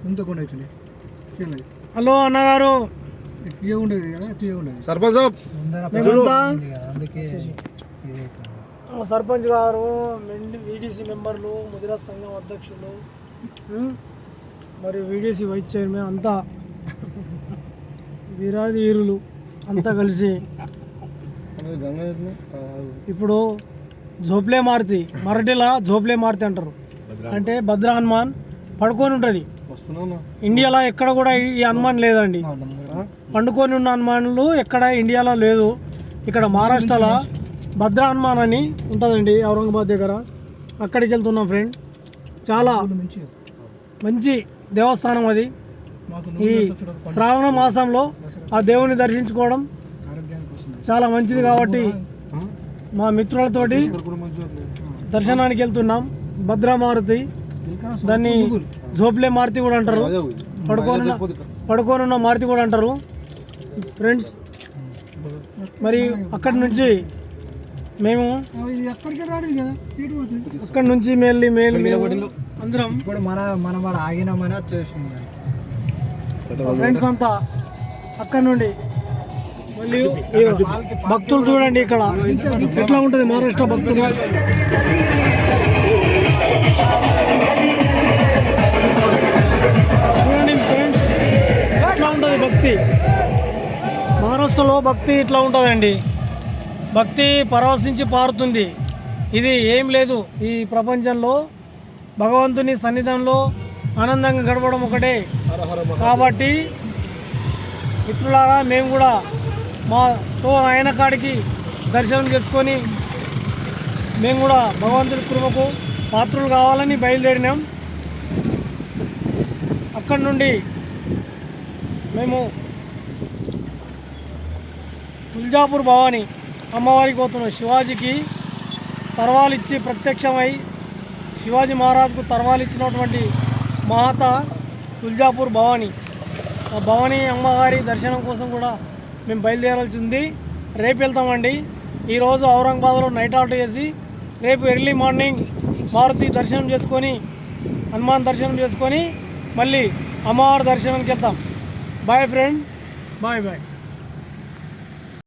ఇంత కొండ అవుతుంది. హలో అన్నగారు, ఉండేది కదా, ఉండేది సర్పంచ్ సర్పంచ్ గారు, వీడీసీ మెంబర్లు, ముదిరా సంఘం అధ్యక్షులు మరియు వీడీసీ వైస్ చైర్మన్ అంతా వీరాది వీరులు అంతా కలిసి ఇప్పుడు జోప్లే మారుతి, మరాఠీలా జోప్లే మారుతి అంటారు. అంటే భద్ర హనుమాన్ పడుకొని ఉంటుంది. ఇండియాలో ఎక్కడ కూడా ఈ హనుమాన్ లేదండి. పండుకొని ఉన్న హనుమానులు ఎక్కడ ఇండియాలో లేదు. ఇక్కడ మహారాష్ట్రలో భద్ర హనుమాన్ అని ఉంటుందండి, ఔరంగాబాద్ దగ్గర. అక్కడికి వెళ్తున్నాం ఫ్రెండ్. చాలా మంచి దేవస్థానం అది. ఈ శ్రావణ మాసంలో ఆ దేవుని దర్శించుకోవడం చాలా మంచిది కాబట్టి మా మిత్రులతోటి దర్శనానికి వెళ్తున్నాం. భద్రమారుతి, దాన్ని జోప్లే మారుతి కూడా అంటారు, పడుకోనున్న మారుతి కూడా అంటారు ఫ్రెండ్స్. మరి అక్కడి నుంచి మేము అక్కడి నుంచి అందరం ఆగినామని వచ్చేసింది ఫ్రెండ్స్ అంతా అక్కడి నుండి. మళ్ళీ భక్తులు చూడండి ఇక్కడ ఎట్లా ఉంటుంది మహారాష్ట్ర భక్తులు. చూడండి ఫ్రెండ్స్ ఎట్లా ఉంటుంది భక్తి. మహారాష్ట్రలో భక్తి ఇట్లా ఉంటుందండి. భక్తి పరవశించి పారుతుంది. ఇది ఏం లేదు ఈ ప్రపంచంలో. భగవంతుని సన్నిధానంలో ఆనందంగా గడపడం ఒకటే. కాబట్టి మిత్రులారా, మేము కూడా మాతో ఆయన కాడికి దర్శనం చేసుకొని మేము కూడా భగవంతుని కృపకు పాత్రులు కావాలని బయలుదేరినాం. అక్కడి నుండి మేము తుల్జాపూర్ భవాని అమ్మవారికి పోతున్నాం. శివాజీకి తర్వాలిచ్చి ప్రత్యక్షమై శివాజీ మహారాజ్కు తర్వాలిచ్చినటువంటి మాత తుల్జాపూర్ భవాని. ఆ భవానీ అమ్మవారి దర్శనం కోసం కూడా మేము బయలుదేరాల్సి ఉంది. రేపు వెళ్తామండి. ఈరోజు ఔరంగాబాద్లో నైట్ అవుట్ చేసి రేపు ఎర్లీ మార్నింగ్ మారుతి దర్శనం చేసుకొని, హనుమాన్ దర్శనం చేసుకొని మళ్ళీ అమ్మవారి దర్శనానికి వెళ్తాం. Bye friend, bye bye.